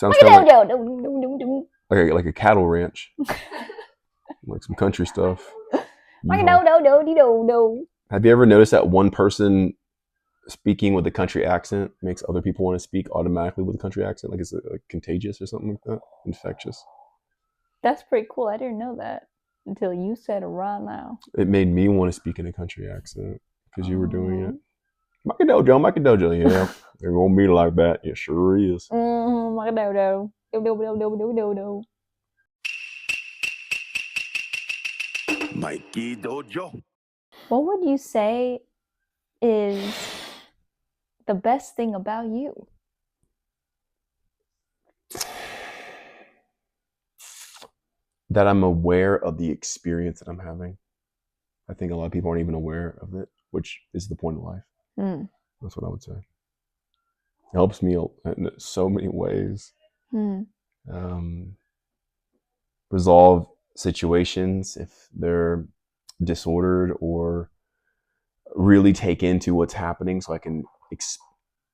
Sounds kind of like a cattle ranch, like some country stuff. Have you ever noticed that one person speaking with a country accent makes other people want to speak automatically with a country accent? Like it's like contagious or something like that? Infectious. That's pretty cool. I didn't know that until you said it right now. It made me want to speak in a country accent because you were doing it. Mikey Dojo, yeah. They're gonna be like that. It sure is. Mikey Dojo. Mikey Dojo. What would you say is the best thing about you? That I'm aware of the experience that I'm having. I think a lot of people aren't even aware of it, which is the point of life. That's what I would say. It helps me in so many ways. Resolve situations if they're disordered, or really take into what's happening so I can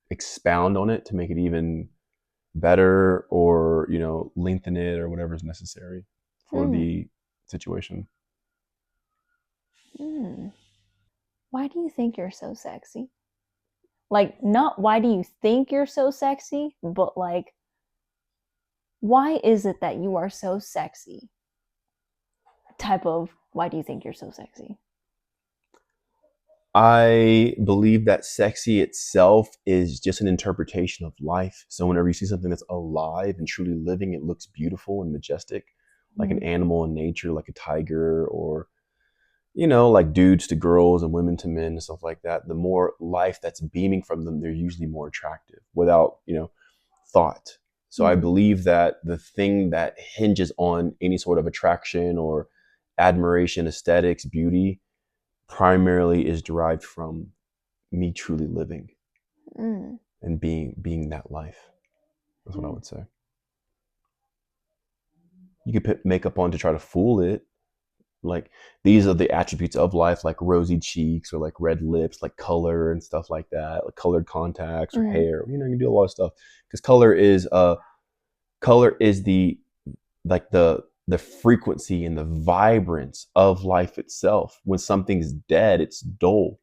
expound on it to make it even better, or lengthen it, or whatever is necessary for the situation. Why do you think you're so sexy? Like, not why do you think you're so sexy, but like, why is it that you are so sexy? Type of, why do you think you're so sexy? I believe that sexy itself is just an interpretation of life. So whenever you see something that's alive and truly living, it looks beautiful and majestic, like an animal in nature, like a tiger, or like dudes to girls and women to men and stuff like that. The more life that's beaming from them, they're usually more attractive without, thought. So I believe that the thing that hinges on any sort of attraction or admiration, aesthetics, beauty, primarily is derived from me truly living and being that life. That's what I would say. You could put makeup on to try to fool it. Like, these are the attributes of life, like rosy cheeks, or like red lips, like color and stuff like that, like colored contacts or hair. You can do a lot of stuff because color is the like the frequency and the vibrance of life itself. When something's dead, it's dull.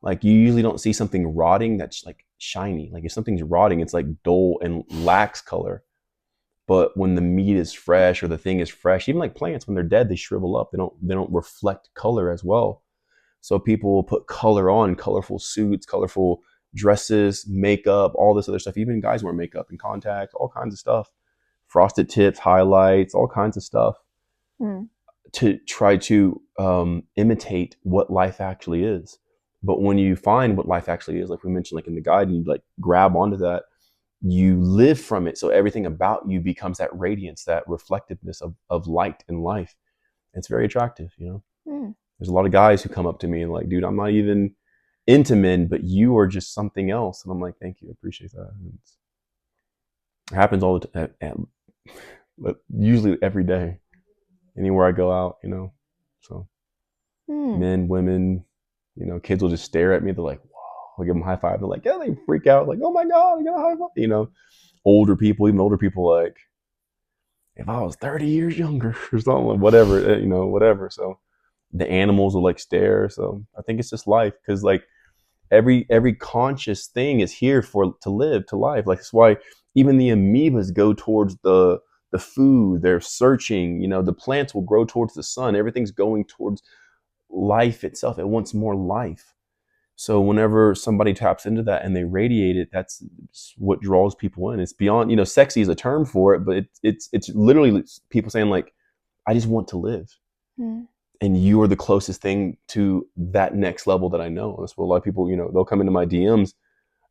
Like, you usually don't see something rotting that's like shiny. Like, if something's rotting, it's like dull and lacks color. But when the meat is fresh, or the thing is fresh, even like plants, when they're dead, they shrivel up. They don't reflect color as well. So people will put color on, colorful suits, colorful dresses, makeup, all this other stuff. Even guys wear makeup and contacts, all kinds of stuff. Frosted tips, highlights, all kinds of stuff to try to imitate what life actually is. But when you find what life actually is, like we mentioned, like in the guide, and you like grab onto that, you live from it. So everything about you becomes that radiance, that reflectiveness of light and life. It's very attractive, There's a lot of guys who come up to me and like, dude, I'm not even into men, but you are just something else. And I'm like, thank you, I appreciate that. And it happens all the time, usually every day, anywhere I go out, So men, women, kids will just stare at me. They're like, wow. I'll give them a high five. They're like, yeah, they freak out. Like, oh my God, I got a high five. Older people, even older people, like, if I was 30 years younger or something, whatever, whatever. So the animals will like stare. So I think it's just life, because like every conscious thing is here to live, to life. Like, that's why even the amoebas go towards the food. They're searching. The plants will grow towards the sun. Everything's going towards life itself. It wants more life. So whenever somebody taps into that and they radiate it, that's what draws people in. It's beyond, sexy is a term for it, but it's literally people saying like, I just want to live. And you are the closest thing to that next level that I know. That's what a lot of people, they'll come into my DMs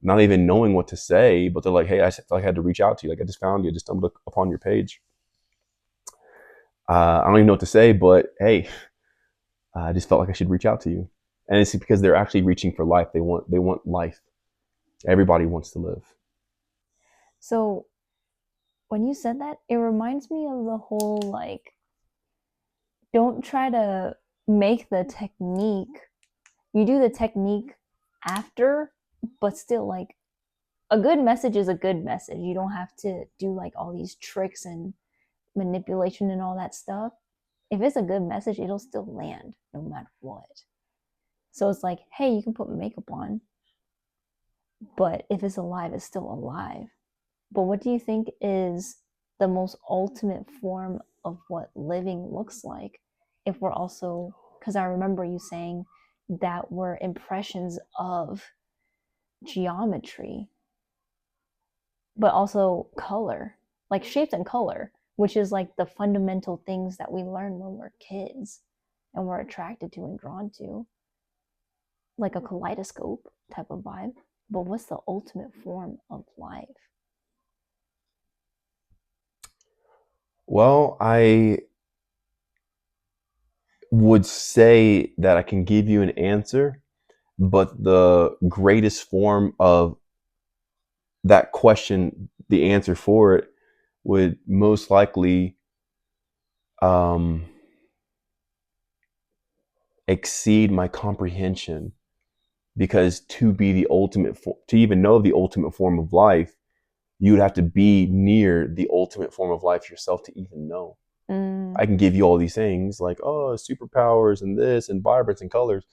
not even knowing what to say, but they're like, hey, I had to reach out to you. Like, I just found you, I just stumbled upon your page. I don't even know what to say, but hey, I just felt like I should reach out to you. And it's because they're actually reaching for life. They want life. Everybody wants to live. So when you said that, it reminds me of the whole like, don't try to make the technique. You do the technique after, but still like a good message is a good message. You don't have to do like all these tricks and manipulation and all that stuff. If it's a good message, it'll still land no matter what. So it's like, hey, you can put makeup on, but if it's alive, it's still alive. But what do you think is the most ultimate form of what living looks like if we're also, because I remember you saying that we're impressions of geometry, but also color, like shapes and color, which is like the fundamental things that we learn when we're kids and we're attracted to and drawn to, like a kaleidoscope type of vibe. But what's the ultimate form of life? Well, I would say that I can give you an answer, but the greatest form of that question, the answer for it, would most likely um, exceed my comprehension. Because to be the ultimate, to even know the ultimate form of life, you would have to be near the ultimate form of life yourself to even know. I can give you all these things like, oh, superpowers and this and vibrance and colors,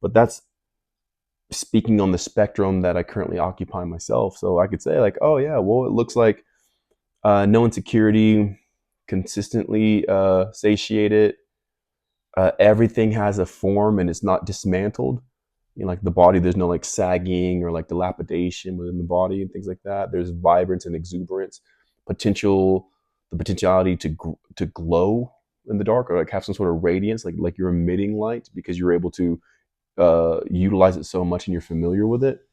but that's speaking on the spectrum that I currently occupy myself. So I could say like, oh yeah, well, it looks like no insecurity, consistently satiated. Everything has a form and it's not dismantled. You know, like the body, there's no like sagging or like dilapidation within the body and things like that. There's vibrance and exuberance, the potentiality to glow in the dark or like have some sort of radiance, like you're emitting light because you're able to utilize it so much and you're familiar with it.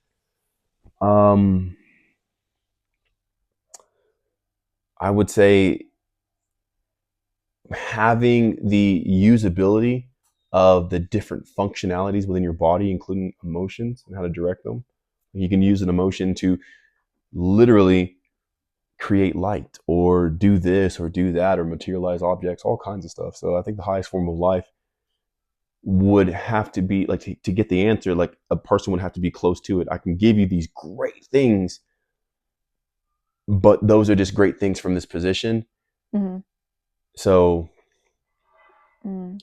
Um, I would say having the usability of the different functionalities within your body, including emotions and how to direct them. You can use an emotion to literally create light or do this or do that or materialize objects, all kinds of stuff. So I think the highest form of life would have to be like to get the answer, like a person would have to be close to it. I can give you these great things, but those are just great things from this position. Mm-hmm. So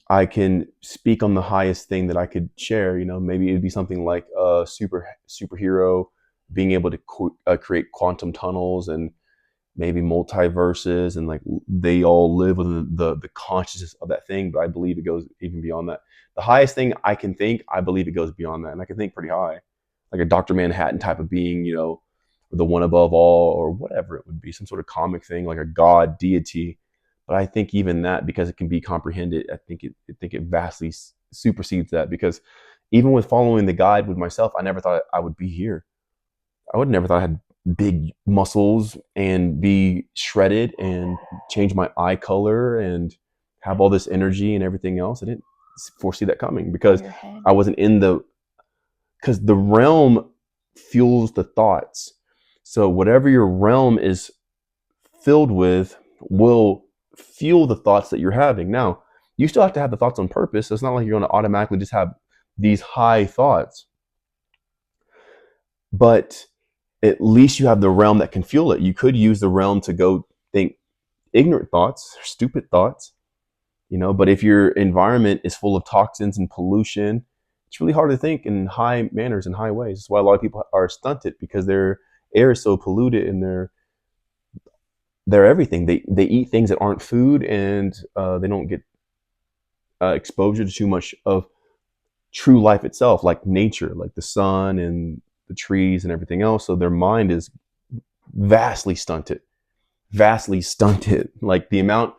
I can speak on the highest thing that I could share. You know, maybe it'd be something like a superhero being able to create quantum tunnels and maybe multiverses, and like they all live within the consciousness of that thing. But I believe it goes even beyond that. The highest thing I can think, I believe it goes beyond that, and I can think pretty high, like a Dr. Manhattan type of being. You know, the one above all, or whatever it would be, some sort of comic thing, like a god deity. But I think even that, because it can be comprehended, I think it vastly supersedes that. Because even with following the guide with myself, I never thought I would be here. I would never thought I had big muscles and be shredded and change my eye color and have all this energy and everything else. I didn't foresee that coming because I wasn't in because the realm fuels the thoughts. So whatever your realm is filled with will fuel the thoughts that you're having. Now, you still have to have the thoughts on purpose. So it's not like you're going to automatically just have these high thoughts. But at least you have the realm that can fuel it. You could use the realm to go think ignorant thoughts, stupid thoughts, you know, but if your environment is full of toxins and pollution, it's really hard to think in high manners and high ways. That's why a lot of people are stunted, because their air is so polluted and they're everything. They eat things that aren't food, and they don't get exposure to too much of true life itself, like nature, like the sun and the trees and everything else. So their mind is vastly stunted, vastly stunted. Like the amount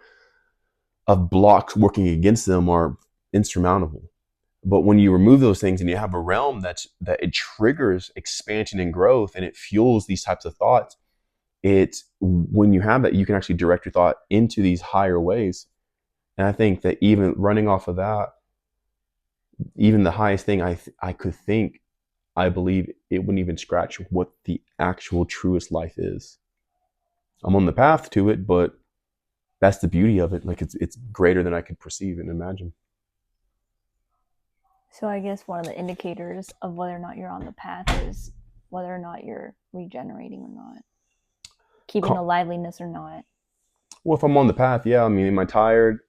of blocks working against them are insurmountable. But when you remove those things and you have a realm that it triggers expansion and growth, and it fuels these types of thoughts, it's when you have that, you can actually direct your thought into these higher ways. And I think that even running off of that, even the highest thing I could think, I believe it wouldn't even scratch what the actual truest life is. I'm on the path to it, but that's the beauty of it. Like it's greater than I could perceive and imagine. So I guess one of the indicators of whether or not you're on the path is whether or not you're regenerating or not, keeping a liveliness or not. Well, if I'm on the path, yeah. I mean, am I tired?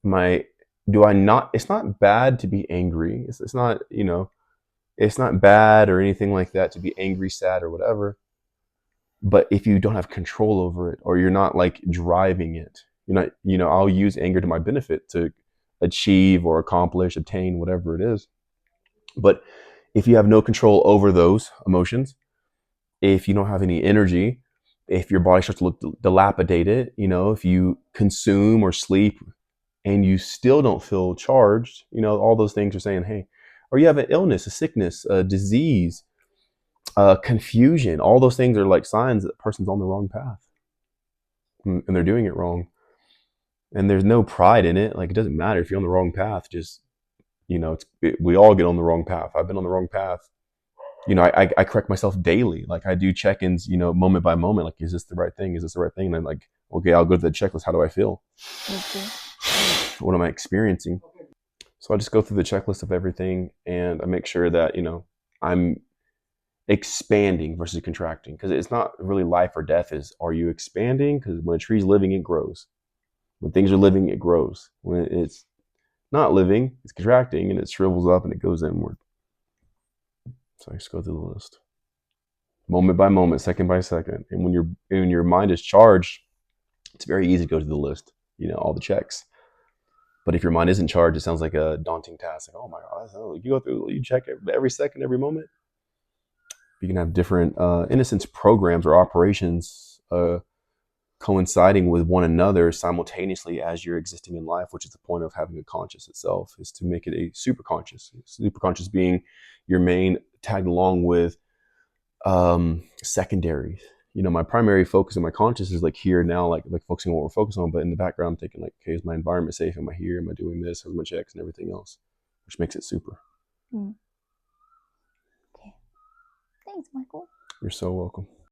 Do I not? It's not bad to be angry. It's not, it's not bad or anything like that to be angry, sad, or whatever. But if you don't have control over it, or you're not like driving it, you're not, I'll use anger to my benefit to achieve or accomplish, obtain, whatever it is. But if you have no control over those emotions, if you don't have any energy, if your body starts to look dilapidated, if you consume or sleep and you still don't feel charged, all those things are saying, hey, or you have an illness, a sickness, a disease, confusion, all those things are like signs that the person's on the wrong path and they're doing it wrong. And there's no pride in it. Like, it doesn't matter if you're on the wrong path. Just, we all get on the wrong path. I've been on the wrong path. I correct myself daily. Like, I do check-ins, moment by moment. Like, is this the right thing? Is this the right thing? And I'm like, okay, I'll go to the checklist. How do I feel? What am I experiencing? So I just go through the checklist of everything, and I make sure that, I'm expanding versus contracting, because it's not really life or death. Are you expanding? Because when a tree's living, it grows. When things are living, it grows. When it's not living, it's contracting, and it shrivels up and it goes inward. So I just go through the list, moment by moment, second by second. And when your mind is charged, it's very easy to go to the list, all the checks. But if your mind isn't charged, it sounds like a daunting task. Like, oh my God, you go through, you check every second, every moment. You can have different, in a sense, programs or operations coinciding with one another simultaneously as you're existing in life, which is the point of having a conscious itself, is to make it a super conscious. Super conscious being your main, tagged along with secondary. My primary focus in my conscious is like here now, like focusing on what we're focused on, but in the background I'm thinking like, okay, is my environment safe? Am I here? Am I doing this? How's my checks and everything else, which makes it super. Okay. Thanks, Michael. You're so welcome.